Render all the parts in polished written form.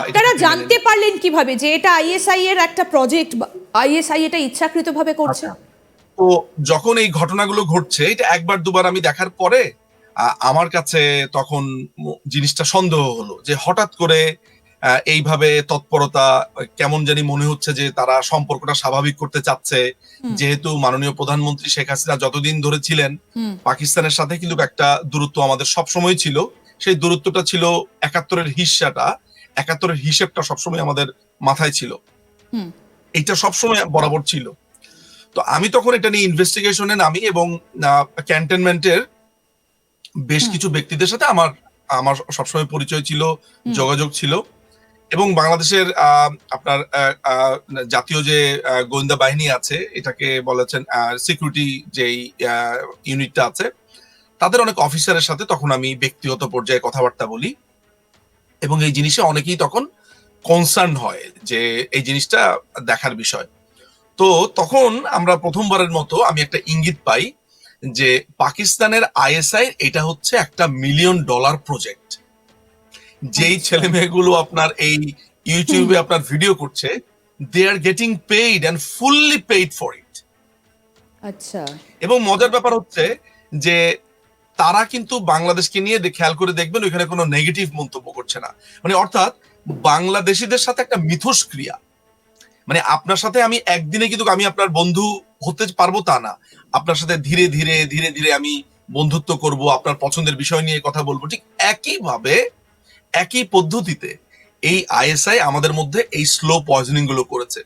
আপনারা জানতে পারলেন কিভাবে যে এটা আইএসআই এর একটা প্রজেক্ট, আইএসআই এটা ইচ্ছাকৃতভাবে করছে? তো যখন এই ঘটনাগুলো ঘটছে, এটা একবার দুবার আমি দেখার পরে আমার কাছে তখন জিনিসটা সন্দেহ হলো যে হঠাৎ করে এইভাবে তৎপরতা, কেমন জানি মনে হচ্ছে যে তারা সম্পর্কটা স্বাভাবিক করতে চাচ্ছে। যেহেতু মাননীয় প্রধানমন্ত্রী শেখ হাসিনা যতদিন ধরে ছিলেন, পাকিস্তানের সাথে কিন্তু একটা দূরত্ব আমাদের সবসময় ছিল। সেই দূরত্বটা ছিল একাত্তরের হিসেবটা সবসময় আমাদের মাথায় ছিল, এটা সবসময় বরাবর ছিল। তো আমি তখন এটা নিয়ে ইনভেস্টিগেশনে নামি এবং ক্যান্টনমেন্টের বেশ কিছু ব্যক্তিদের সাথে আমার আমার সবসময় পরিচয় ছিল, যোগাযোগ ছিল। এবং বাংলাদেশের আপনার জাতীয় যে গোয়েন্দা বাহিনী আছে, এটাকে বলেছেন সিকিউরিটি যেই ইউনিটটা আছে, তাদের অনেক অফিসারের সাথে তখন আমি ব্যক্তিগত পর্যায়ে কথাবার্তা বলি এবং এই জিনিসে অনেকেই তখন কনসার্ন হয় যে এই জিনিসটা দেখার বিষয়। তো তখন আমরা প্রথমবারের মতো আমি একটা ইঙ্গিত পাই যে পাকিস্তানের আইএসআই এটা হচ্ছে একটা $1 মিলিয়ন প্রজেক্ট। যেই ছেলে মেয়েগুলো আপনার এই ইউটিউবে আপনার ভিডিও করছে, they are getting paid and fully paid for it. আচ্ছা। এবং মজার ব্যাপার হচ্ছে যে তারা কিন্তু বাংলাদেশকে নিয়ে খেয়াল করে দেখবেন ওইখানে কোনো নেগেটিভ মন্তব্য করছে না। মানে অর্থাৎ বাংলাদেশিদের সাথে একটা মিথস্ক্রিয়া, মানে আপনার সাথে আমি একদিনে কিন্তু আমি আপনার বন্ধু হতে পারবো তা না, আপনার সাথে ধীরে ধীরে ধীরে ধীরে আমি বন্ধুত্ব করব, আপনার পছন্দের বিষয় নিয়ে কথা বলবো। ঠিক একইভাবে একই পদ্ধতিতে এই আইএসআই আমাদের মধ্যে এই স্লো পয়জনিং গুলো করেছে।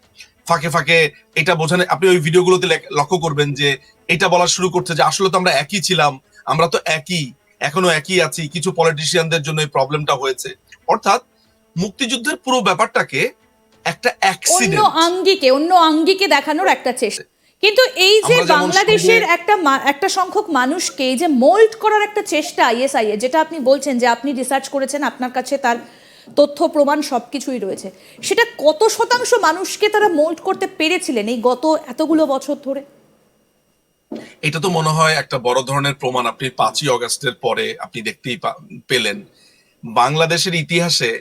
ফাঁকে ফাঁকে এটা বোঝানো, আপনি ওই ভিডিওগুলোতে লক্ষ্য করবেন যে এটা বলা শুরু করছে যে আসলে তো আমরা একই ছিলাম, আমরা তো একই, এখনো একই আছি, কিছু পলিটিশিয়ানদের জন্য এই প্রবলেমটা হয়েছে। অর্থাৎ মুক্তিযুদ্ধের পুরো ব্যাপারটাকে একটা অ্যাক্সিডেন্ট, অন্য আঙ্গিকে দেখানোর একটা চেষ্টা। কিন্তু এই যে বাংলাদেশের একটা সংখ্যক মানুষকে এই যে মোল্ড করার একটা চেষ্টা আইএসআই এর, যেটা আপনি বলছেন যে আপনি রিসার্চ করেছেন, আপনার কাছে তার তথ্য প্রমাণ সবকিছুই রয়েছে, সেটা কত শতাংশ মানুষকে তারা মোল্ড করতে পেরেছিলেন এই গত এতগুলো বছর ধরে? এটা তো মনে হয় একটা বড় ধরনের প্রমাণ আপনি 5ই অগস্টের পরে আপনি দেখতেই পেলেন। বাংলাদেশের ইতিহাসে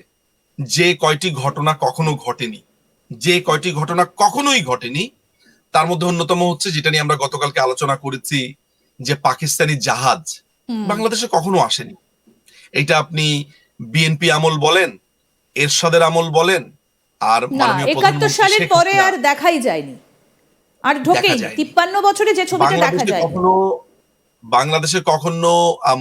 যে কয়টি ঘটনা কখনো ঘটেনি, যে কয়টি ঘটনা কখনোই ঘটেনি, তার মধ্যে অন্যতম হচ্ছে যেটা নিয়ে আমরা গতকালকে আলোচনা করেছি, যে পাকিস্তানি জাহাজ বাংলাদেশে কখনো আসেনি। এটা আপনি বিএনপি আমল বলেন, এরশাদের আমল বলেন, আর মাননীয় 71 সালের পরে আর দেখাই যায়নি, আর ঢোকেনি। 53 বছরে যে ছবিটা দেখা যায়, বাংলাদেশে কখনো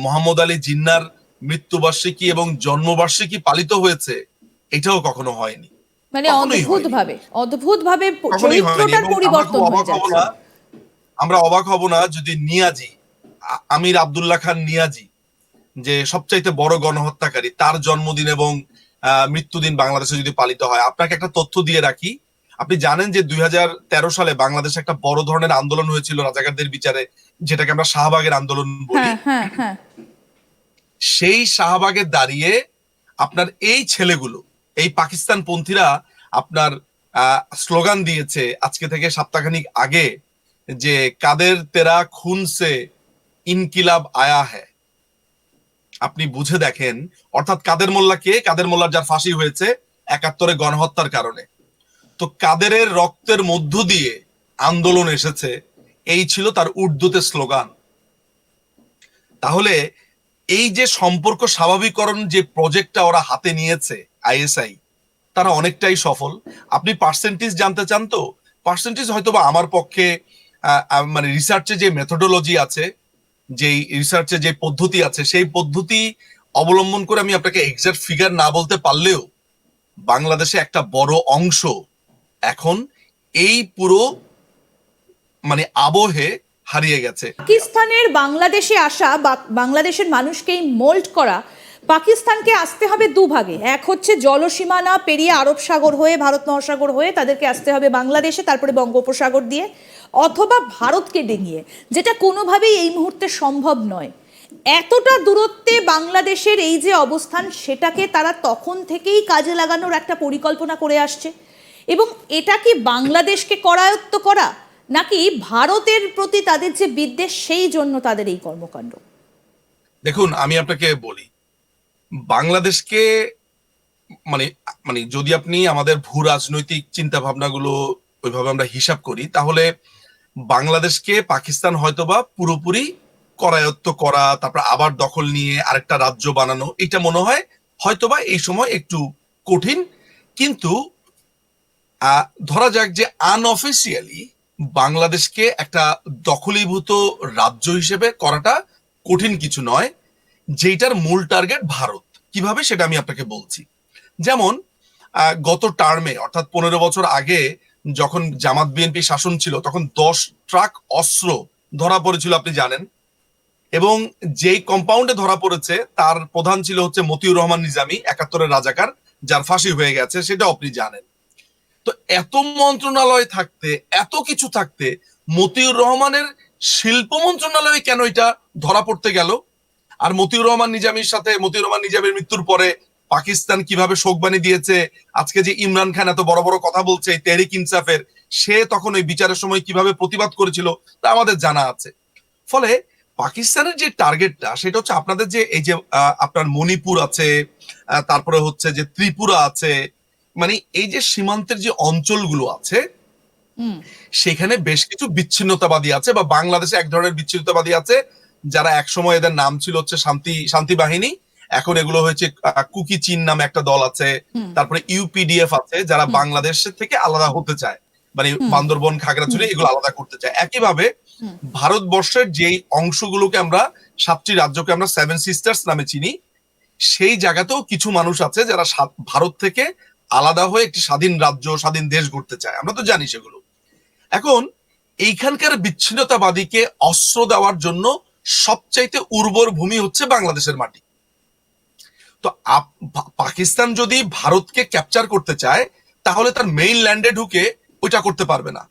মোহাম্মদ আলী জিন্নার মৃত্যুবার্ষিকী এবং জন্মবার্ষিকী পালিত হয়েছে, এটাও কখনো হয়নি। মানে অদ্ভুতভাবে চরিত্রটার পরিবর্তন হয়ে যাচ্ছে। আমরা অবাক হব না যদি নিয়াজি, আমির আব্দুল্লাহ খান নিয়াজি, যে সবচাইতে বড় গণহত্যাকারী, তার জন্মদিন এবং মৃত্যুদিন বাংলাদেশে যদি পালিত হয়। আপনাকে একটা তথ্য দিয়ে রাখি, আপনি জানেন যে 2013 সালে বাংলাদেশে একটা বড় ধরনের আন্দোলন হয়েছিল রাজাকারদের বিচারে, যেটাকে আমরা শাহবাগের আন্দোলন বলি। সেই শাহবাগে দাঁড়িয়ে আপনার এই ছেলেগুলো, এই পাকিস্তান পন্থীরা আপনার স্লোগান দিয়েছে আজকে থেকে সপ্তাহখানিক আগে, যে কাদের তেরা খুন সে ইনকিলাব আয়া হ্যায়। আপনি বুঝে দেখেন, অর্থাৎ কাদের মোল্লা কে? কাদের মোল্লার যার ফাঁসি হয়েছে 71-এ গণহত্যার কারণে। তো কাদেরের রক্তের মধ্য দিয়ে আন্দোলন এসেছে, এই ছিল তার উর্দুতে স্লোগান। তাহলে এই যে সম্পর্ক স্বাভাবিকরণ যে প্রজেক্টটা ওরা হাতে নিয়েছে আইএসআই, তারা অনেকটাই সফল। আপনি পার্সেন্টেজ জানতে চান? তো পার্সেন্টেজ হয়তো বা আমার পক্ষে, মানে রিসার্চে যে মেথোডোলজি আছে, যে রিসার্চে যে পদ্ধতি আছে, সেই পদ্ধতি অবলম্বন করে আমি আপনাকে এক্সাক্ট ফিগার না বলতে পারলেও বাংলাদেশে একটা বড় অংশ এখন এই পুরো মানে আবহে হারিয়ে গেছে। পাকিস্তানের বাংলাদেশে আসা বা বাংলাদেশের মানুষকে মোল্ড করা, পাকিস্তানকে আসতে হবে দুভাগে। এক হচ্ছে জলসীমানা পেরিয়ে আরব সাগর হয়ে, ভারত মহাসাগর হয়ে তাদেরকে আসতে হবে বাংলাদেশে, তারপরে বঙ্গোপসাগর দিয়ে, অথবা ভারতকে ডিঙিয়ে, যেটা কোনোভাবেই এই মুহূর্তে সম্ভব নয়। এতটা দূরত্বে বাংলাদেশের এই যে অবস্থান, সেটাকে তারা তখন থেকেই কাজে লাগানোর একটা পরিকল্পনা করে আসছে। এবং এটা কি বাংলাদেশকে করায়ত্ত করা, নাকি ভারতের প্রতি তাদের যে বিদ্বেষ সেই জন্য তাদের এই কর্মকাণ্ড? দেখুন, আমি আপনাকে বলি, বাংলাদেশকে মানে মানে যদি আপনি আমাদের ভূ রাজনৈতিক চিন্তা ভাবনাগুলো ওইভাবে আমরা হিসাব করি, তাহলে বাংলাদেশকে পাকিস্তান হয়তোবা পুরোপুরি করায়ত্ত করা, তারপর আবার দখল নিয়ে আরেকটা রাজ্য বানানো, এটা মনে হয় হয়তোবা এই সময় একটু কঠিন। কিন্তু ধরা যাক যে আনঅফিসিয়ালি বাংলাদেশকে একটা দখলীভূত রাজ্য হিসেবে করাটা কঠিন কিছু নয়, যেটার মূল টার্গেট ভারত। কিভাবে সেটা আমি আপনাকে বলছি। যেমন গত টার্মে অর্থাৎ 15 বছর আগে যখন জামাত বিএনপি শাসন ছিল, তখন 10 ট্রাক অস্ত্র ধরা পড়েছিল, আপনি জানেন। এবং যেই কম্পাউন্ডে ধরা পড়েছে তার প্রধান ছিল হচ্ছে মতিউর রহমান নিজামী, 71-এর রাজাকার, যার ফাঁসি হয়ে গেছে, সেটা আপনি জানেন। তো এত মন্ত্রণালয় থাকতে, এত কিছু থাকতে, মতিউর রহমানের শিল্প মন্ত্রণালয়ে কেন এটা ধরা পড়তে গেল? আর মতিউর রহমান নিজামীর সাথে, মতিউর রহমান নিজামীর মৃত্যুর পরে পাকিস্তান কিভাবে শোকবাণী দিয়েছে, আজকে যে ইমরান খান এত বড় বড় কথা বলছে তেহরিক ইনসাফের, সে তখন ওই বিচারের সময় কিভাবে প্রতিবাদ করেছিল তা আমাদের জানা আছে। ফলে পাকিস্তানের যে টার্গেটটা সেটা হচ্ছে আপনাদের যে এই যে আপনার মণিপুর আছে, তারপরে হচ্ছে যে ত্রিপুরা আছে, মানে এই যে সীমান্তের যে অঞ্চলগুলো আছে, সেখানে বেশ কিছু বিচ্ছিন্নতাবাদী আছে, বা বাংলাদেশে এক ধরনের বিচ্ছিন্নতাবাদী আছে যারা একসময় এদের নাম ছিল হচ্ছে শান্তি বাহিনী, এখন এগুলো হয়েছে কুকি চীন নামে একটা দল আছে। তারপরে ইউপিডিএফ আছে যারা বাংলাদেশের থেকে আলাদা হতে চায়, মানে বান্দরবন, খাগড়াছড়ি এগুলো আলাদা করতে চায়। একইভাবে ভারতবর্ষের যেই অংশগুলোকে আমরা 7টি রাজ্যকে আমরা 7 সিস্টার্স নামে চিনি, সেই জায়গাতেও কিছু মানুষ আছে যারা ভারত থেকে আলাদা হয়ে একটি স্বাধীন রাজ্য, স্বাধীন দেশ গড়তে চায়। আমরা তো জানি সেগুলো। এখন এইখানকার বিচ্ছিন্নতাবাদীকে অস্ত্র দেওয়ার জন্য সবচাইতে উর্বর ভূমি হচ্ছে বাংলাদেশের মাটি। তো পাকিস্তান যদি ভারতকে ক্যাপচার করতে চায়, তাহলে তার মেইন ল্যান্ডে ঢুকে ওইটা করতে পারবে না।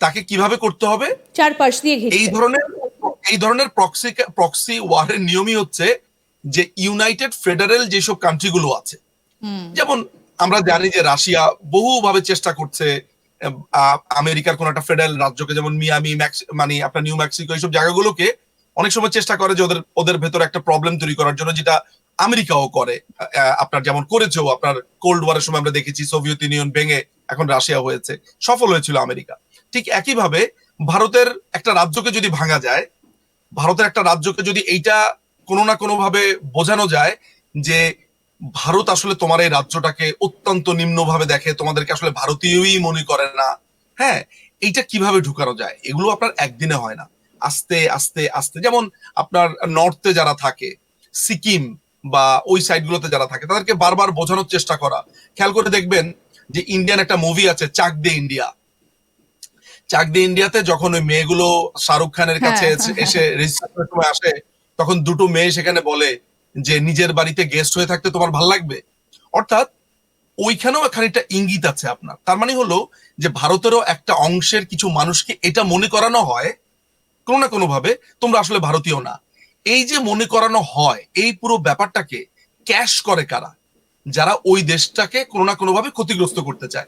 তাকে কিভাবে করতে হবে? চারপাশ দিয়ে ঘিরতে। এই ধরনের প্রক্সি ওয়ারের নিয়মই হচ্ছে যে ইউনাইটেড ফেডারেল যেসব কান্ট্রিগুলো আছে, যেমন আমরা জানি যে রাশিয়া বহুভাবে চেষ্টা করছে আমেরিকার কোন একটা ফেডারেল রাজ্যকে, যেমন মিয়ামি, মানে আপনার নিউ মেক্সিকো, এইসব জায়গাগুলোকে অনেক সময় চেষ্টা করে যে ওদের ভেতরে একটা প্রবলেম তৈরি করার জন্য, যেটা আমেরিকাও করে। আপনার যেমন করেছেও, আপনার কোল্ড ওয়ারের সময় আমরা দেখেছি সোভিয়েত ইউনিয়ন ভেঙে এখন রাশিয়া হয়েছে, সফল হয়েছিল আমেরিকা। ঠিক একইভাবে ভারতের একটা রাজ্যকে যদি ভাঙা যায়, ভারতের একটা রাজ্যকে যদি এইটা কোনো না কোনো ভাবে বোঝানো যায় যে ভারত আসলে তোমার এই রাজ্যটাকে অত্যন্ত নিম্নভাবে দেখে, তোমাদেরকে আসলে ভারতীয়ই মনে করে না, হ্যাঁ, এইটা কিভাবে ঢুকানো যায়? এগুলো আপনার একদিনে হয় না, আস্তে আস্তে আস্তে। যেমন আপনার নর্থে যারা থাকে, সিকিম বা ওই সাইডগুলোতে যারা থাকে, তাদেরকে বারবার বোঝানোর চেষ্টা করা। খেয়াল করে দেখবেন যে ইন্ডিয়ান একটা মুভি আছে চাক দে ইন্ডিয়া। চাক দে ইন্ডিয়াতে যখন ওই মেয়েগুলো শাহরুখ খানের কাছে এসে রেজিস্ট্রেশনের সময় আসে, তখন দুটো মেয়ে সেখানে বলে যে নিজের বাড়িতে গেস্ট হয়ে থাকতে তোমার ভাল লাগবে। অর্থাৎ ওইখানেও খানিকটা ইঙ্গিত আছে আপনার। তার মানে হলো যে ভারতেরও একটা অংশের কিছু মানুষকে এটা মনে করানো হয় কোনো না কোনো ভাবে তোমরা আসলে ভারতীয় না। এই যে মনে করানো হয়, এই পুরো ব্যাপারটাকে ক্যাশ করে কারা? যারা ওই দেশটাকে কোনো না কোনো ভাবে ক্ষতিগ্রস্ত করতে চায়।